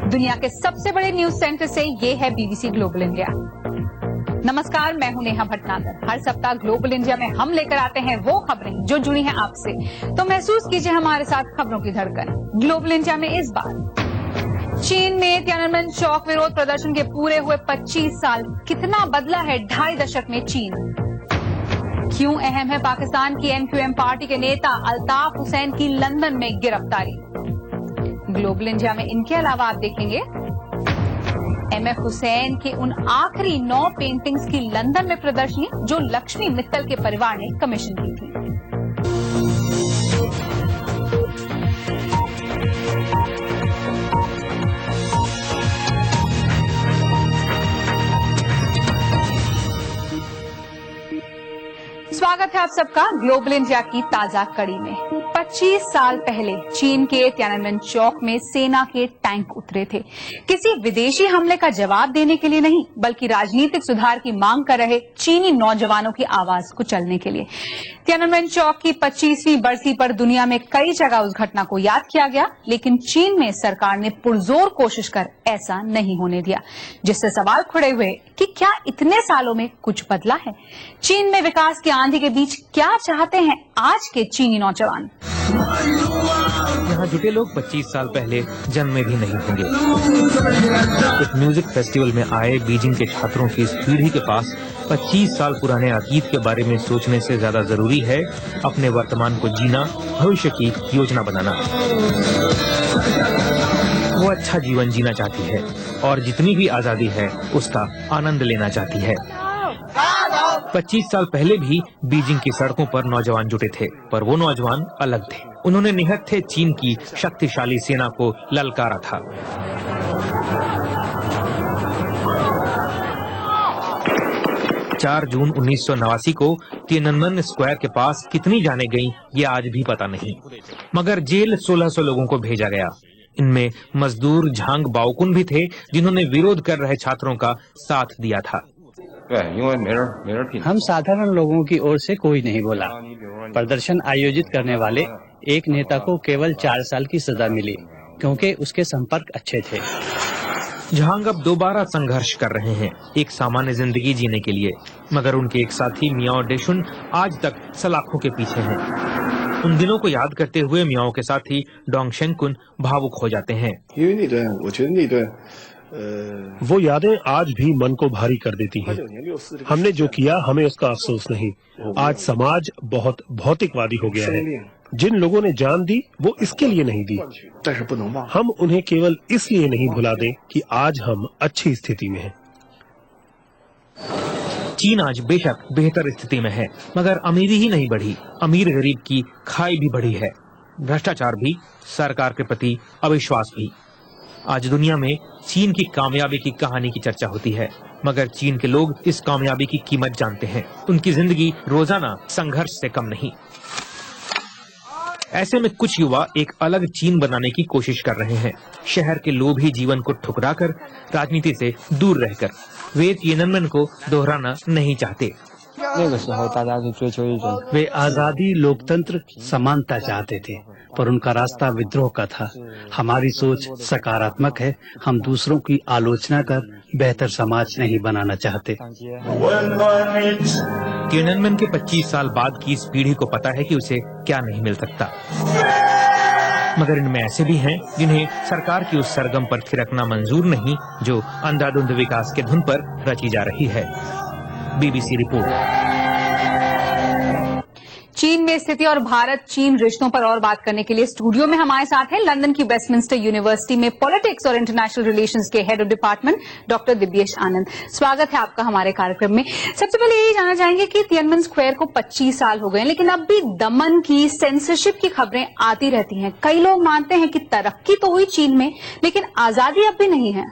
दुनिया के सबसे बड़े न्यूज सेंटर से ये है बीबीसी ग्लोबल इंडिया। नमस्कार, मैं हूं नेहा भटनागर। हर सप्ताह ग्लोबल इंडिया में हम लेकर आते हैं वो खबरें जो जुड़ी हैं आपसे, तो महसूस कीजिए हमारे साथ खबरों की धड़कन। ग्लोबल इंडिया में इस बार चीन में तियाननमेन चौक विरोध प्रदर्शन के पूरे हुए 25 साल, कितना बदला है 2.5 दशक में चीन। क्यों अहम है पाकिस्तान की एनक्यूएम पार्टी के नेता अल्ताफ हुसैन की लंदन में गिरफ्तारी। ग्लोबल इंडिया में इनके अलावा आप देखेंगे एमएफ हुसैन के उन आखिरी 9 पेंटिंग्स की लंदन में प्रदर्शनी जो लक्ष्मी मित्तल के परिवार ने कमीशन की थी। स्वागत है आप सबका ग्लोबल इंडिया की ताजा कड़ी में। 25 साल पहले चीन के तियाननमेन चौक में सेना के टैंक उतरे थे, किसी विदेशी हमले का जवाब देने के लिए नहीं, बल्कि राजनीतिक सुधार की मांग कर रहे चीनी नौजवानों की आवाज कुचलने के लिए। तियाननमेन चौक की 25वीं बरसी पर दुनिया में कई जगह उस घटना को याद किया गया, लेकिन चीन में सरकार ने पुरजोर कोशिश कर ऐसा नहीं होने दिया, जिससे सवाल खड़े हुए कि क्या इतने सालों में कुछ बदला है। चीन में विकास की आंधी के बीच क्या चाहते हैं आज के चीनी नौजवान। यहाँ जुटे लोग 25 साल पहले जन्मे भी नहीं होंगे। एक म्यूजिक फेस्टिवल में आए बीजिंग के छात्रों की इस पीढ़ी के पास 25 साल पुराने अतीत के बारे में सोचने से ज्यादा जरूरी है अपने वर्तमान को जीना, भविष्य की योजना बनाना। वो अच्छा जीवन जीना चाहती है और जितनी भी आजादी है उसका आनंद लेना चाहती है। 25 साल पहले भी बीजिंग की सड़कों पर नौजवान जुटे थे, पर वो नौजवान अलग थे। उन्होंने निहत्थे चीन की शक्तिशाली सेना को ललकारा था। जून 1989 को तियाननमेन स्क्वायर के पास कितनी जाने गईं, ये आज भी पता नहीं, मगर जेल 1600 लोगों को भेजा गया। इनमें मजदूर झांग बाओकुन भी थे, जिन्होंने विरोध कर रहे छात्रों का साथ दिया था। हम साधारण लोगों की ओर से कोई नहीं बोला। प्रदर्शन आयोजित करने वाले एक नेता को केवल 4 साल की सजा मिली, क्योंकि उसके संपर्क अच्छे थे। झांग अब दोबारा संघर्ष कर रहे हैं एक सामान्य जिंदगी जीने के लिए, मगर उनके एक साथी मियाओ डेशुन आज तक सलाखों के पीछे हैं। उन दिनों को याद करते हुए मियाओ के साथी डोंग शेंगकुन भावुक हो जाते हैं। वो यादें आज भी मन को भारी कर देती हैं। हमने जो किया हमें उसका अफसोस नहीं। आज समाज बहुत भौतिकवादी हो गया है। जिन लोगों ने जान दी वो इसके लिए नहीं दी। हम उन्हें केवल इसलिए नहीं भुला दें कि आज हम अच्छी स्थिति में हैं। चीन आज बेशक बेहतर स्थिति में है, मगर अमीरी ही नहीं बढ़ी, अमीर गरीब की खाई भी बढ़ी है, भ्रष्टाचार भी, सरकार के प्रति अविश्वास भी। आज दुनिया में चीन की कामयाबी की कहानी की चर्चा होती है, मगर चीन के लोग इस कामयाबी की कीमत जानते हैं। उनकी जिंदगी रोजाना संघर्ष से कम नहीं। ऐसे में कुछ युवा एक अलग चीन बनाने की कोशिश कर रहे हैं, शहर के लोभी जीवन को ठुकराकर, राजनीति से दूर रहकर। वे तियाननमेन को दोहराना नहीं चाहते। वे आजादी, लोकतंत्र, समानता चाहते थे, पर उनका रास्ता विद्रोह का था। हमारी सोच सकारात्मक है। हम दूसरों की आलोचना कर बेहतर समाज नहीं बनाना चाहते। तियाननमेन के 25 साल बाद की इस पीढ़ी को पता है कि उसे क्या नहीं मिल सकता, मगर इनमें ऐसे भी हैं जिन्हें सरकार की उस सरगम पर थिरकना मंजूर नहीं जो अंधाधुंध विकास के धुन पर रची जा रही है। BBC report. चीन में स्थिति और भारत चीन रिश्तों पर और बात करने के लिए स्टूडियो में हमारे साथ हैं लंदन की वेस्टमिंस्टर यूनिवर्सिटी में पॉलिटिक्स और इंटरनेशनल रिलेशंस के head of department doctor Divyesh Anand. स्वागत है आपका हमारे कार्यक्रम में। सबसे पहले यही जानना चाहेंगे कि तियाननमेन स्क्वायर को 25 साल हो गए, लेकिन अब भी दमन की, सेंसरशिप की खबरें आती रहती हैं। कई लोग मानते हैं कि तरक्की तो हुई चीन में, लेकिन आजादी अब भी नहीं है।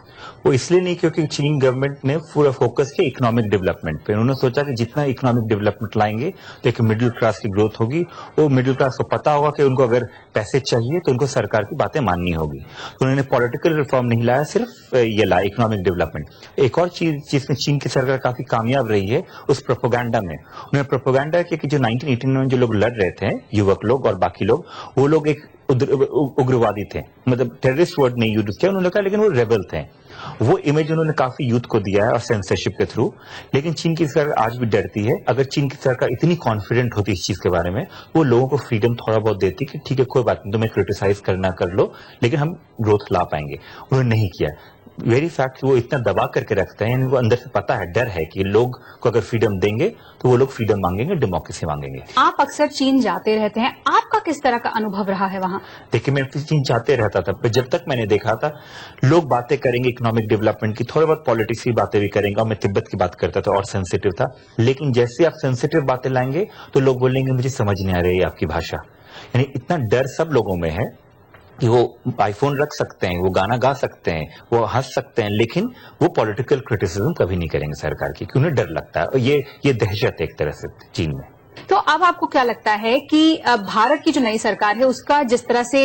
वो इसलिए नहीं क्योंकि चीन गवर्नमेंट ने पूरा फोकस किया इकोनॉमिक डेवलपमेंट पे। उन्होंने सोचा कि जितना इकोनॉमिक डेवलपमेंट लाएंगे तो एक मिडिल क्लास की ग्रोथ होगी। वो मिडिल क्लास को पता होगा कि उनको अगर पैसे चाहिए तो उनको सरकार की बातें माननी होगी। तो उन्होंने पॉलिटिकल रिफॉर्म नहीं लाया, सिर्फ ये लाया इकोनॉमिक डेवलपमेंट। एक और चीज जिसमें चीन की सरकार काफी कामयाब रही है उस प्रोपोगंडा में। उन्होंने प्रोपोगंडा किया कि जो 1989 में जो लोग लड़ रहे थे, युवक लोग और बाकी लोग, वो लोग एक उग्रवादी थे, मतलब टेररिस्ट वर्ड नहीं यूज किया उन्होंने कहा, लेकिन वो रेबल थे। वो इमेज उन्होंने काफी यूथ को दिया है और सेंसरशिप के थ्रू। लेकिन चीन की सरकार आज भी डरती है। अगर चीन की सरकार इतनी कॉन्फिडेंट होती इस चीज के बारे में, वो लोगों को फ्रीडम थोड़ा बहुत देती कि ठीक है कोई बात नहीं, तुम्हें क्रिटिसाइज करना कर लो, लेकिन हम ग्रोथ ला पाएंगे। उन्होंने नहीं किया। वेरी फैक्ट वो इतना दबा करके रखते हैं, यानी वो अंदर से पता है, डर है कि लोग को अगर फ्रीडम देंगे तो वो लोग फ्रीडम मांगेंगे, डेमोक्रेसी मांगेंगे। आप अक्सर चीन जाते रहते हैं, आपका किस तरह का अनुभव रहा है वहां? देखिए, मैं चीन जाते रहता था, पर जब तक मैंने देखा था लोग बातें करेंगे इकोनॉमिक डेवलपमेंट की, थोड़ी बहुत पॉलिटिक्स की बातें भी करेंगे, और मैं तिब्बत की बात करता था और सेंसिटिव था। लेकिन जैसे आप सेंसिटिव बातें लाएंगे तो लोग बोलेंगे मुझे समझ नहीं आ रही है आपकी भाषा। यानी इतना डर सब लोगों में है कि वो आईफोन रख सकते हैं, वो गाना गा सकते हैं, वो हंस सकते हैं, लेकिन वो पॉलिटिकल क्रिटिसिज्म कभी नहीं करेंगे सरकार की, क्योंकि उन्हें डर लगता है। और ये दहशत है एक तरह से चीन में। तो अब आपको क्या लगता है कि भारत की जो नई सरकार है उसका जिस तरह से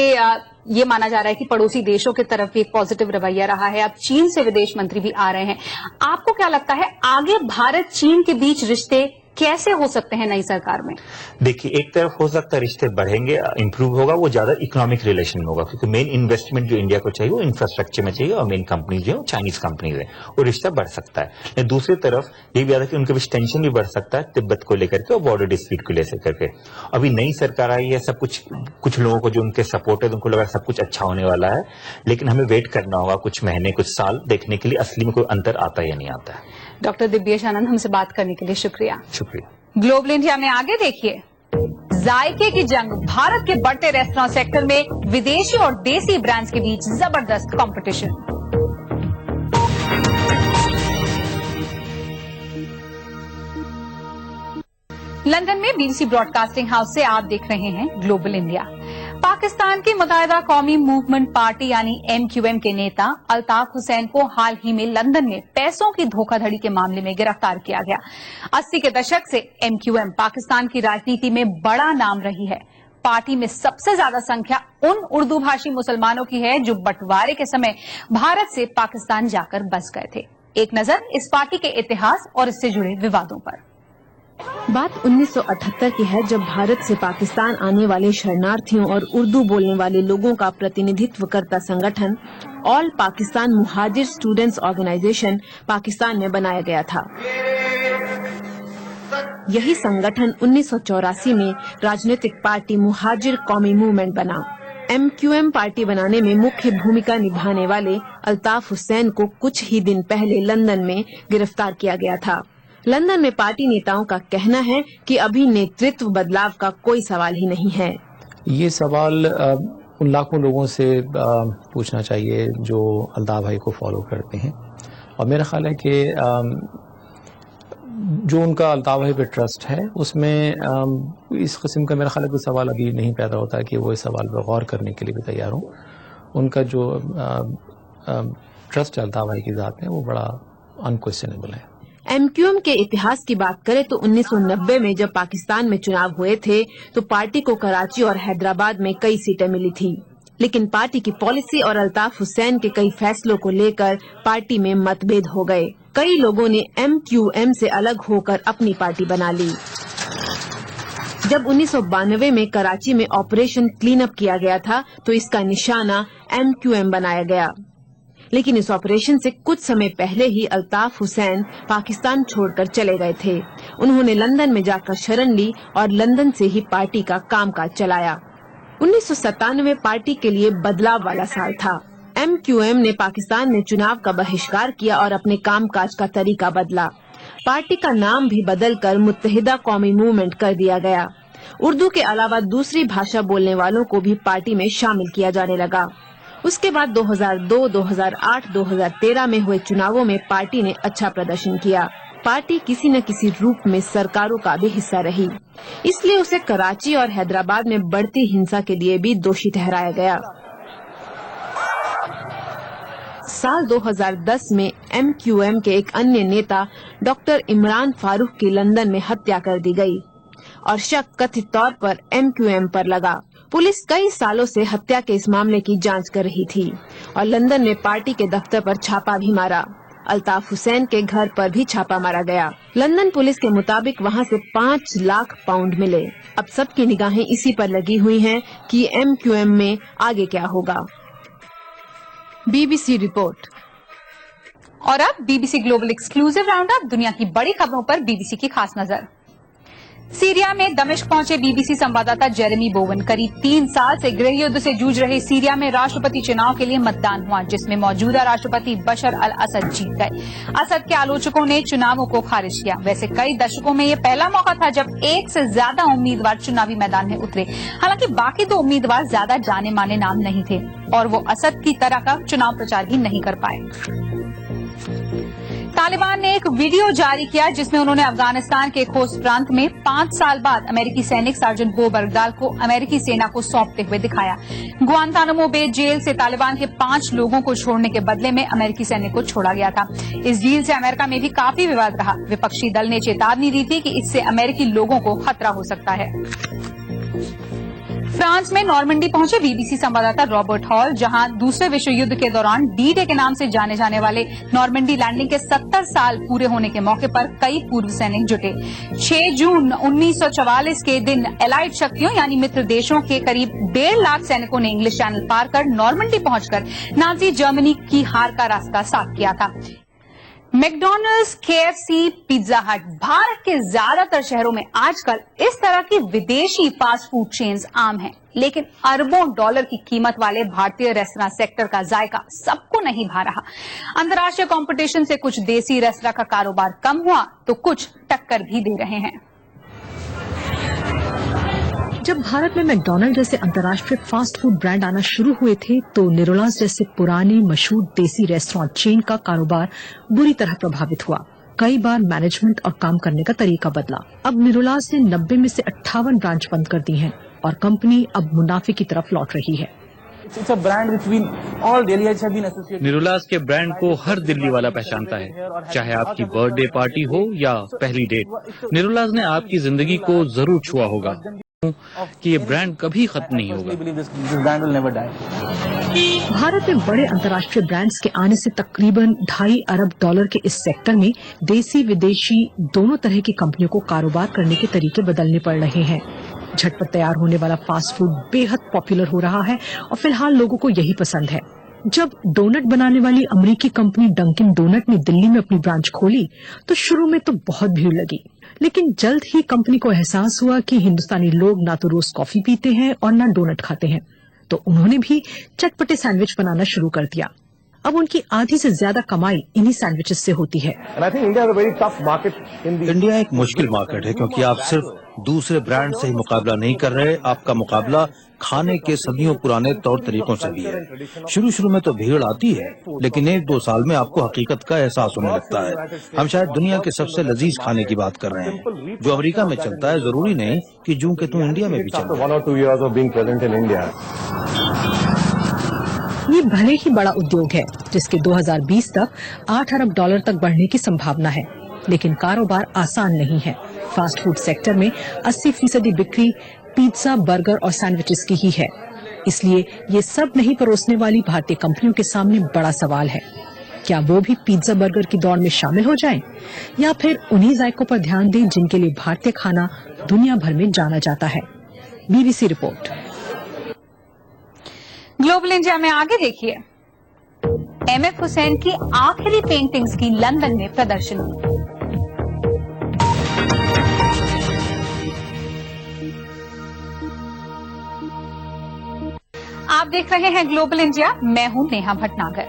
ये माना जा रहा है कि पड़ोसी देशों की तरफ भी एक पॉजिटिव रवैया रहा है, अब चीन से विदेश मंत्री भी आ रहे हैं, आपको क्या लगता है आगे भारत चीन के बीच रिश्ते कैसे हो सकते हैं नई सरकार में? देखिए, एक तरफ हो सकता है रिश्ते बढ़ेंगे, इंप्रूव होगा, वो ज्यादा इकोनॉमिक रिलेशन में होगा, क्योंकि मेन इन्वेस्टमेंट जो इंडिया को चाहिए वो इंफ्रास्ट्रक्चर में चाहिए, और मेन कंपनीज जो है चाइनीज कंपनीज है, वो रिश्ता बढ़ सकता है। लेकिन दूसरी तरफ ये भी आता है कि उनके बीच टेंशन भी बढ़ सकता है तिब्बत को लेकर के और बॉर्डर डिस्प्यूट को लेकर के। अभी नई सरकार आई है, सब कुछ लोगों को जो उनके सपोर्ट है उनको लगा सब कुछ अच्छा होने वाला है, लेकिन हमें वेट करना होगा कुछ महीने कुछ साल देखने के लिए असली में कोई अंतर आता है या नहीं आता है। डॉक्टर दिव्येश आनंद, हमसे बात करने के लिए शुक्रिया। शुक्रिया। ग्लोबल इंडिया में आगे देखिए, जायके की जंग, भारत के बढ़ते रेस्टोरेंट सेक्टर में विदेशी और देसी ब्रांड्स के बीच जबरदस्त कंपटीशन। लंदन में बीबीसी ब्रॉडकास्टिंग हाउस से आप देख रहे हैं ग्लोबल इंडिया। पाकिस्तान की मुत्तहिदा कौमी मूवमेंट पार्टी यानी MQM के नेता अल्ताफ हुसैन को हाल ही में लंदन में पैसों की धोखाधड़ी के मामले में गिरफ्तार किया गया। 80 के दशक से MQM पाकिस्तान की राजनीति में बड़ा नाम रही है। पार्टी में सबसे ज्यादा संख्या उन उर्दू भाषी मुसलमानों की है जो बंटवारे के समय भारत से पाकिस्तान जाकर बस गए थे। एक नजर इस पार्टी के इतिहास और इससे जुड़े विवादों पर। बात 1978 की है, जब भारत से पाकिस्तान आने वाले शरणार्थियों और उर्दू बोलने वाले लोगों का प्रतिनिधित्व करता संगठन all Pakistan मुहाजिर students organisation Pakistan में बनाया गया था। यही संगठन 1984 में राजनीतिक पार्टी मुहाजिर कौमी मूवमेंट बना। MQM पार्टी बनाने में मुख्य भूमिका निभाने वाले अल्ताफ हुसैन को कुछ ही दिन पहले लंदन में गिरफ्तार किया गया था। लंदन में पार्टी नेताओं का कहना है कि अभी नेतृत्व बदलाव का कोई सवाल ही नहीं है। ये सवाल उन लाखों लोगों से पूछना चाहिए जो अल्ताफ भाई को फॉलो करते हैं, और मेरा ख्याल है कि जो उनका अल्ताफ भाई पे ट्रस्ट है उसमें इस किस्म का मेरा ख्याल है कोई सवाल अभी नहीं पैदा होता कि वो इस सवाल पर गौर करने के लिए भी तैयार हो। उनका जो ट्रस्ट अल्ताफ भाई की ज़ात में वो बड़ा अनक्वेश्चनेबल है। MQM के इतिहास की बात करें तो 1990 में जब पाकिस्तान में चुनाव हुए थे तो पार्टी को कराची और हैदराबाद में कई सीटें मिली थी, लेकिन पार्टी की पॉलिसी और अल्ताफ हुसैन के कई फैसलों को लेकर पार्टी में मतभेद हो गए। कई लोगों ने MQM से अलग होकर अपनी पार्टी बना ली। जब 1992 में कराची में ऑपरेशन क्लीन अप किया गया था तो इसका निशाना MQM बनाया गया, लेकिन इस ऑपरेशन से कुछ समय पहले ही अल्ताफ हुसैन पाकिस्तान छोड़कर चले गए थे। उन्होंने लंदन में जाकर शरण ली और लंदन से ही पार्टी का कामकाज चलाया। 1997 पार्टी के लिए बदलाव वाला साल था। MQM ने पाकिस्तान में चुनाव का बहिष्कार किया और अपने कामकाज का तरीका बदला। पार्टी का नाम भी बदलकर मुत्तहिदा कौमी मूवमेंट कर दिया गया। उर्दू के अलावा दूसरी भाषा बोलने वालों को भी पार्टी में शामिल किया जाने लगा। उसके बाद 2002, 2008, 2013 में हुए चुनावों में पार्टी ने अच्छा प्रदर्शन किया। पार्टी किसी न किसी रूप में सरकारों का भी हिस्सा रही, इसलिए उसे कराची और हैदराबाद में बढ़ती हिंसा के लिए भी दोषी ठहराया गया। साल 2010 में MQM के एक अन्य नेता डॉक्टर इमरान फारूक की लंदन में हत्या कर दी गई और शक कथित तौर पर MQM पर लगा। पुलिस कई सालों से हत्या के इस मामले की जांच कर रही थी और लंदन में पार्टी के दफ्तर पर छापा भी मारा। अल्ताफ हुसैन के घर पर भी छापा मारा गया। लंदन पुलिस के मुताबिक वहां से 5 लाख पाउंड मिले। अब सबकी निगाहें इसी पर लगी हुई हैं कि MQM में आगे क्या होगा। BBC report. और अब BBC global exclusive round up, दुनिया की बड़ी खबरों पर BBC की खास नजर। सीरिया में दमिश्क पहुंचे BBC संवाददाता जेरेमी बोवन। करीब 3 साल से गृह युद्ध से जूझ रहे सीरिया में राष्ट्रपति चुनाव के लिए मतदान हुआ, जिसमें मौजूदा राष्ट्रपति बशर अल असद जीत गए। असद के आलोचकों ने चुनावों को खारिज किया। वैसे कई दशकों में ये पहला मौका था जब एक से ज्यादा उम्मीदवार चुनावी मैदान में उतरे। हालांकि बाकी 2 उम्मीदवार ज्यादा जाने माने नाम नहीं थे और वो असद की तरह का चुनाव प्रचार भी नहीं कर पाए। तालिबान ने एक वीडियो जारी किया जिसमें उन्होंने अफगानिस्तान के खोस प्रांत में 5 साल बाद अमेरिकी सैनिक सार्जेंट बो बरगदाल को अमेरिकी सेना को सौंपते हुए दिखाया। गुआंतानामो बे जेल से तालिबान के 5 लोगों को छोड़ने के बदले में अमेरिकी सैनिक को छोड़ा गया था। इस डील से अमेरिका में भी काफी विवाद रहा। विपक्षी दल ने चेतावनी दी थी कि इससे अमेरिकी लोगों को खतरा हो सकता है। फ्रांस में नॉर्मंडी पहुंचे BBC संवाददाता रॉबर्ट हॉल, जहां दूसरे विश्व युद्ध के दौरान D-Day के नाम से जाने जाने वाले नॉर्मंडी लैंडिंग के 70 साल पूरे होने के मौके पर कई पूर्व सैनिक जुटे। 6 जून 1944 के दिन एलाइड शक्तियों यानी मित्र देशों के करीब 1.5 लाख सैनिकों ने इंग्लिश चैनल पार कर नॉर्मंडी पहुंचकर नाजी जर्मनी की हार का रास्ता साफ किया था। मैकडॉनल्ड्स, KFC, पिज्जा हट, भारत के ज्यादातर शहरों में आजकल इस तरह की विदेशी फास्ट फूड चेन्स आम हैं, लेकिन अरबों डॉलर की कीमत वाले भारतीय रेस्तरां सेक्टर का जायका सबको नहीं भा रहा। अंतर्राष्ट्रीय कंपटीशन से कुछ देसी रेस्तरां का कारोबार कम हुआ तो कुछ टक्कर भी दे रहे हैं। जब भारत में मैकडॉनल्ड जैसे अंतर्राष्ट्रीय फास्ट फूड ब्रांड आना शुरू हुए थे तो निरोलास जैसे पुराने मशहूर देसी रेस्टोरेंट चेन का कारोबार बुरी तरह प्रभावित हुआ। कई बार मैनेजमेंट और काम करने का तरीका बदला। अब निरोलास ने 90 में से 58 ब्रांच बंद कर दी हैं और कंपनी अब मुनाफे की तरफ लौट रही है। निरोलास के ब्रांड को हर दिल्ली वाला पहचानता है, चाहे आपकी बर्थडे पार्टी हो या पहली डेट। निरोलास ने आपकी जिंदगी को जरूर छुआ होगा कि ये ब्रांड कभी खत्म नहीं होगा। भारत में बड़े अंतर्राष्ट्रीय ब्रांड्स के आने से तकरीबन $2.5 अरब के इस सेक्टर में देसी विदेशी दोनों तरह की कंपनियों को कारोबार करने के तरीके बदलने पड़ रहे हैं। झटपट तैयार होने वाला फास्ट फूड बेहद पॉपुलर हो रहा है और फिलहाल लोगों को यही पसंद है। जब डोनट बनाने वाली अमेरिकी कंपनी डंकिन डोनट ने दिल्ली में अपनी ब्रांच खोली तो शुरू में तो बहुत भीड़ लगी, लेकिन जल्द ही कंपनी को एहसास हुआ कि हिंदुस्तानी लोग ना तो रोज कॉफी पीते हैं और ना डोनट खाते हैं, तो उन्होंने भी चटपटे सैंडविच बनाना शुरू कर दिया। अब उनकी आधी से ज्यादा कमाई इन्हीं सैंडविचेस से होती है। इंडिया एक मुश्किल मार्केट है क्योंकि आप सिर्फ दूसरे ब्रांड से ही मुकाबला नहीं कर रहे, आपका मुकाबला खाने के सदियों पुराने तौर तरीकों से भी है। शुरू में तो भीड़ आती है, लेकिन 1-2 साल में आपको हकीकत का एहसास होने लगता है। हम शायद दुनिया के सबसे लजीज खाने की बात कर रहे हैं। जो अमेरिका में चलता है जरूरी नहीं कि जूं के तुम इंडिया में भी चलता है। ये भले ही बड़ा उद्योग है जिसके 2020 तक $8 अरब तक बढ़ने की संभावना है, लेकिन कारोबार आसान नहीं है। फास्ट फूड सेक्टर में 80% बिक्री पिज्जा, बर्गर और सैंडविचेस की ही है। इसलिए ये सब नहीं परोसने वाली भारतीय कंपनियों के सामने बड़ा सवाल है, क्या वो भी पिज्जा बर्गर की दौड़ में शामिल हो जाएं, या फिर उन्हीं जायकों पर ध्यान दें जिनके लिए भारतीय खाना दुनिया भर में जाना जाता है। BBC report. ग्लोबल इंडिया में आगे देखिए, MF हुसैन की आखिरी पेंटिंग्स की लंदन में प्रदर्शनी। आप देख रहे हैं ग्लोबल इंडिया, मैं हूं नेहा भटनागर।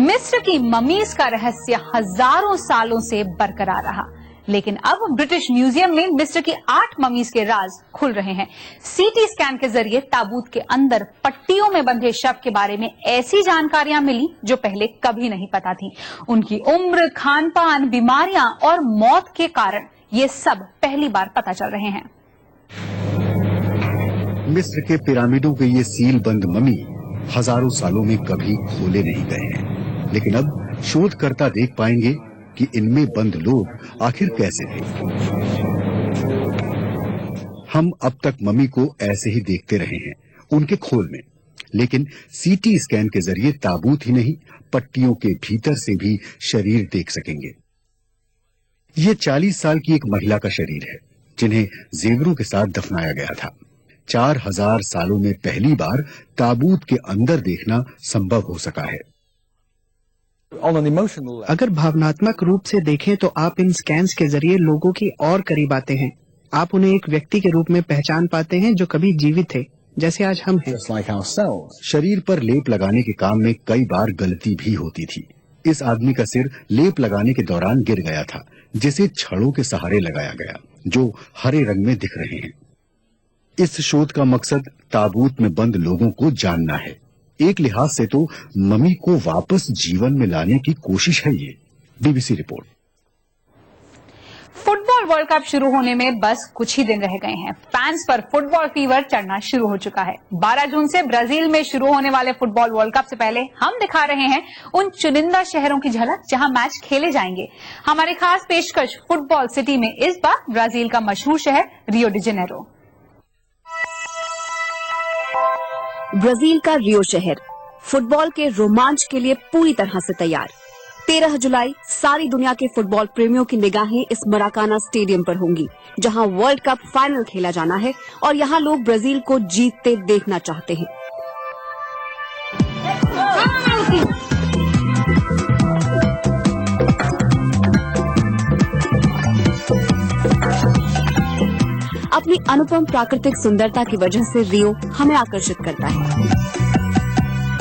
मिस्र की ममीज का रहस्य हजारों सालों से बरकरार रहा, लेकिन अब ब्रिटिश म्यूजियम में मिस्र की 8 ममीज के राज खुल रहे हैं। CT स्कैन के जरिए ताबूत के अंदर पट्टियों में बंधे शव के बारे में ऐसी जानकारियां मिली जो पहले कभी नहीं पता थी। उनकी उम्र, खान पान, बीमारियां और मौत के कारण ये सब पहली बार पता चल रहे हैं। मिस्र के पिरामिडों के ये सील बंद ममी हजारों सालों में कभी खोले नहीं गए हैं, लेकिन अब शोधकर्ता देख पाएंगे कि इनमें बंद लोग आखिर कैसे थे। हम अब तक ममी को ऐसे ही देखते रहे हैं, उनके खोल में, लेकिन सीटी स्कैन के जरिए ताबूत ही नहीं, पट्टियों के भीतर से भी शरीर देख सकेंगे। ये 40 साल की एक महिला का शरीर है जिन्हें जेवरों के साथ दफनाया गया था। 4000 सालों में पहली बार ताबूत के अंदर देखना संभव हो सका है। अगर भावनात्मक रूप से देखें तो आप इन स्कैन्स के जरिए लोगों की और करीब आते हैं। आप उन्हें एक व्यक्ति के रूप में पहचान पाते हैं जो कभी जीवित थे, जैसे आज हम हैं। शरीर पर लेप लगाने के काम में कई बार गलती भी होती थी। इस आदमी का सिर लेप लगाने के दौरान गिर गया था, जिसे छड़ों के सहारे लगाया गया, जो हरे रंग में दिख रहे हैं। इस शोध का मकसद ताबूत में बंद लोगों को जानना है। एक लिहाज से तो मम्मी को वापस जीवन में लाने की कोशिश है ये। BBC report. Football world cup शुरू होने में बस कुछ ही दिन रह गए हैं। फैंस पर फुटबॉल फीवर चढ़ना शुरू हो चुका है। 12 जून से ब्राजील में शुरू होने वाले फुटबॉल वर्ल्ड कप से पहले हम दिखा रहे हैं उन चुनिंदा शहरों की झलक जहां मैच खेले जाएंगे। हमारी खास पेशकश फुटबॉल सिटी में इस बार ब्राजील का मशहूर शहर रियो डी जेनेरो। ब्राजील का रियो शहर फुटबॉल के रोमांच के लिए पूरी तरह से तैयार। 13 जुलाई सारी दुनिया के फुटबॉल प्रेमियों की निगाहें इस मराकाना स्टेडियम पर होंगी, जहां वर्ल्ड कप फाइनल खेला जाना है और यहां लोग ब्राजील को जीतते देखना चाहते हैं। अपनी अनुपम प्राकृतिक सुंदरता की वजह से रियो हमें आकर्षित करता है,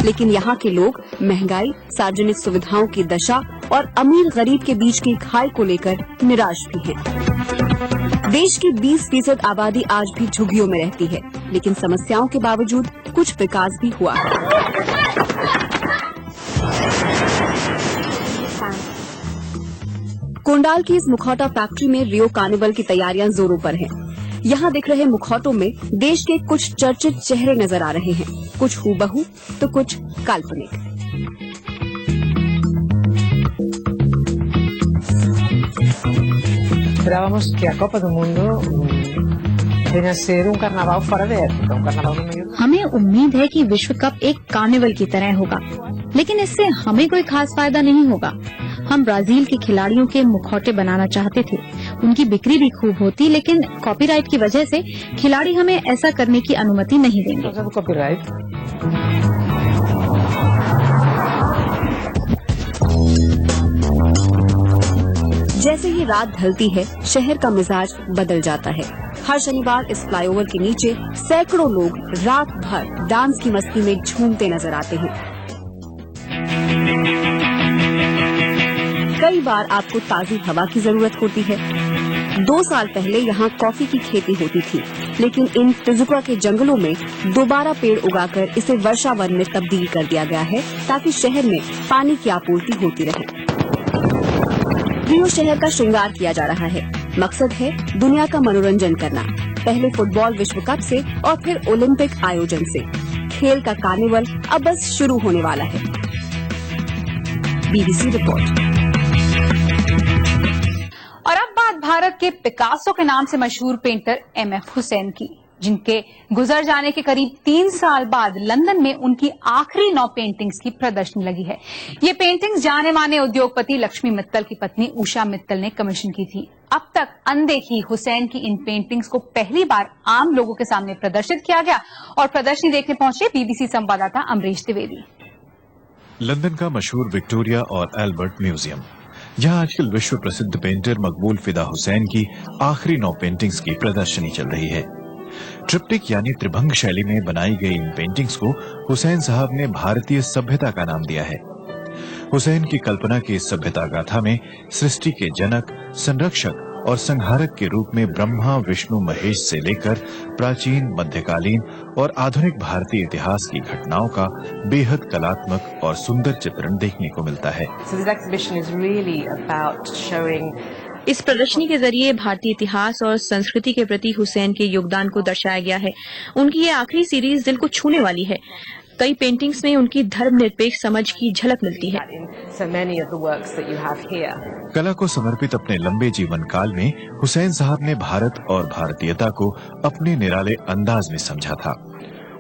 लेकिन यहाँ के लोग महंगाई, सार्वजनिक सुविधाओं की दशा और अमीर गरीब के बीच की खाई को लेकर निराश भी हैं। देश की 20% आबादी आज भी झुग्गियों में रहती है, लेकिन समस्याओं के बावजूद कुछ विकास भी हुआ है। कोंडाल की इस मुखौटा फैक्ट्री में रियो कार्निवल की तैयारियां जोरों पर हैं। यहाँ दिख रहे मुखौटों में देश के कुछ चर्चित चेहरे नजर आ रहे हैं, कुछ हूबहू तो कुछ काल्पनिक। Esperábamos que a Copa do Mundo venga a ser un carnaval fuera de época, un carnaval no medio। हमें उम्मीद है कि विश्व कप एक कार्निवल की तरह होगा, लेकिन इससे हमें कोई खास फायदा नहीं होगा। हम ब्राजील के खिलाड़ियों के मुखौटे बनाना चाहते थे, उनकी बिक्री भी खूब होती, लेकिन कॉपीराइट की वजह से खिलाड़ी हमें ऐसा करने की अनुमति नहीं देंगे। कॉपीराइट जैसे ही रात ढलती है, शहर का मिजाज बदल जाता है। हर शनिवार इस फ्लाईओवर के नीचे सैकड़ों लोग रात भर डांस की मस्ती में झूमते नजर आते हैं। कई बार आपको ताजी हवा की जरूरत होती है। 2 साल पहले यहाँ कॉफी की खेती होती थी, लेकिन इन तिजुका के जंगलों में दोबारा पेड़ उगाकर इसे वर्षा वन में तब्दील कर दिया गया है, ताकि शहर में पानी की आपूर्ति होती रहे। रियो शहर का श्रृंगार किया जा रहा है। मकसद है दुनिया का मनोरंजन करना, पहले फुटबॉल विश्व कप से और फिर ओलंपिक आयोजन से। खेल का कार्निवल अब बस शुरू होने वाला है। BBC report. और अब बात भारत के पिकासो के नाम से मशहूर पेंटर एमएफ हुसैन की, जिनके गुजर जाने के करीब 3 साल बाद लंदन में उनकी आखिरी 9 पेंटिंग्स की प्रदर्शनी लगी है। ये पेंटिंग्स जाने माने उद्योगपति लक्ष्मी मित्तल की पत्नी उषा मित्तल ने कमीशन की थी। अब तक अनदेखी हुसैन की इन पेंटिंग्स को पहली बार आम लोगों के सामने प्रदर्शित किया गया और प्रदर्शनी देखने पहुंचे बीबीसी संवाददाता अमरीश द्विवेदी। लंदन का मशहूर विक्टोरिया और एल्बर्ट म्यूजियम, जहां आजकल विश्व प्रसिद्ध पेंटर मकबूल फिदा हुसैन की आखिरी 9 पेंटिंग्स की प्रदर्शनी चल रही है। ट्रिप्टिक यानी त्रिभंग शैली में बनाई गई इन पेंटिंग्स को हुसैन साहब ने भारतीय सभ्यता का नाम दिया है। हुसैन की कल्पना की इस सभ्यता गाथा में सृष्टि के जनक, संरक्षक और संहारक के रूप में ब्रह्मा, विष्णु, महेश से लेकर प्राचीन, मध्यकालीन और आधुनिक भारतीय इतिहास की घटनाओं का बेहद कलात्मक और सुंदर चित्रण देखने को मिलता है। इस प्रदर्शनी के जरिए भारतीय इतिहास और संस्कृति के प्रति हुसैन के योगदान को दर्शाया गया है। उनकी ये आखिरी सीरीज दिल को छूने वाली है। कई पेंटिंग्स में उनकी धर्मनिरपेक्ष समझ की झलक मिलती है। कला को समर्पित अपने लंबे जीवन काल में हुसैन साहब ने भारत और भारतीयता को अपने निराले अंदाज में समझा था।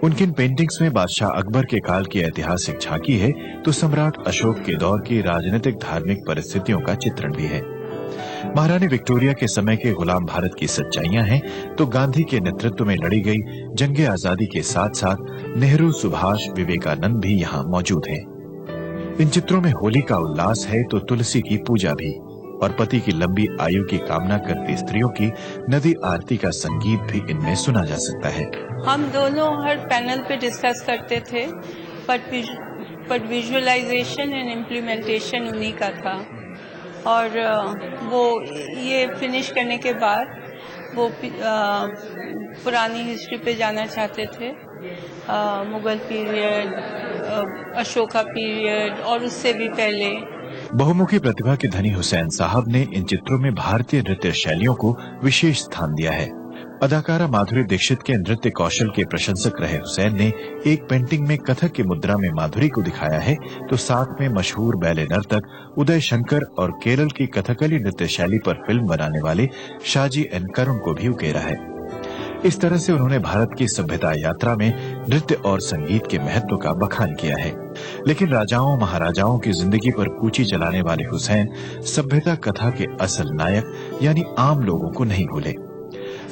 उनकी इन पेंटिंग्स में बादशाह अकबर के काल की ऐतिहासिक झांकी है तो सम्राट अशोक के दौर की राजनीतिक धार्मिक परिस्थितियों का चित्रण भी है। महारानी विक्टोरिया के समय के गुलाम भारत की सच्चाइयां हैं तो गांधी के नेतृत्व में लड़ी गई जंगे आजादी के साथ साथ नेहरू, सुभाष, विवेकानंद भी यहाँ मौजूद हैं। इन चित्रों में होली का उल्लास है तो तुलसी की पूजा भी, और पति की लंबी आयु की कामना करती स्त्रियों की नदी आरती का संगीत भी इनमें सुना जा सकता है। हम दोनों हर पैनल पे डिस्कस करते थे, बट विजुअलाइजेशन एंड इम्प्लीमेंटेशन उन्हीं का था। और वो ये फिनिश करने के बाद वो पुरानी हिस्ट्री पे जाना चाहते थे, मुगल पीरियड, अशोका पीरियड और उससे भी पहले। बहुमुखी प्रतिभा के धनी हुसैन साहब ने इन चित्रों में भारतीय नृत्य शैलियों को विशेष स्थान दिया है। अदाकारा माधुरी दीक्षित के नृत्य कौशल के प्रशंसक रहे हुसैन ने एक पेंटिंग में कथक की मुद्रा में माधुरी को दिखाया है तो साथ में मशहूर बैले नर्तक उदय शंकर और केरल की कथकली नृत्य शैली पर फिल्म बनाने वाले शाजी एन करुण को भी उकेरा है। इस तरह से उन्होंने भारत की सभ्यता यात्रा में नृत्य और संगीत के महत्व का बखान किया है। लेकिन राजाओं महाराजाओं की जिंदगी पर कूची चलाने वाले हुसैन सभ्यता कथा के असल नायक यानी आम लोगों को नहीं भूले।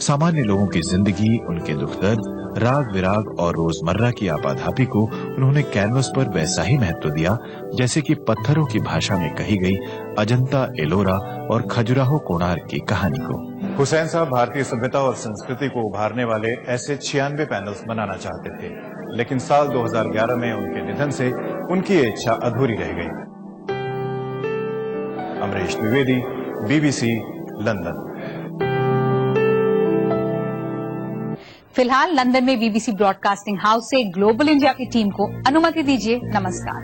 सामान्य लोगों की जिंदगी, उनके दुख दर्द, राग विराग और रोजमर्रा की आपाधापी को उन्होंने कैनवस पर वैसा ही महत्व दिया जैसे कि पत्थरों की भाषा में कही गई अजंता, एलोरा और खजुराहो, कोणार्क की कहानी को। हुसैन साहब भारतीय सभ्यता और संस्कृति को उभारने वाले ऐसे 96 पैनल्स बनाना चाहते थे, लेकिन साल 2011 में उनके निधन से उनकी ये इच्छा अधूरी रह गई। Amrish Dwivedi, BBC, London. फिलहाल लंदन में BBC ब्रॉडकास्टिंग हाउस से ग्लोबल इंडिया की टीम को अनुमति दीजिए। नमस्कार।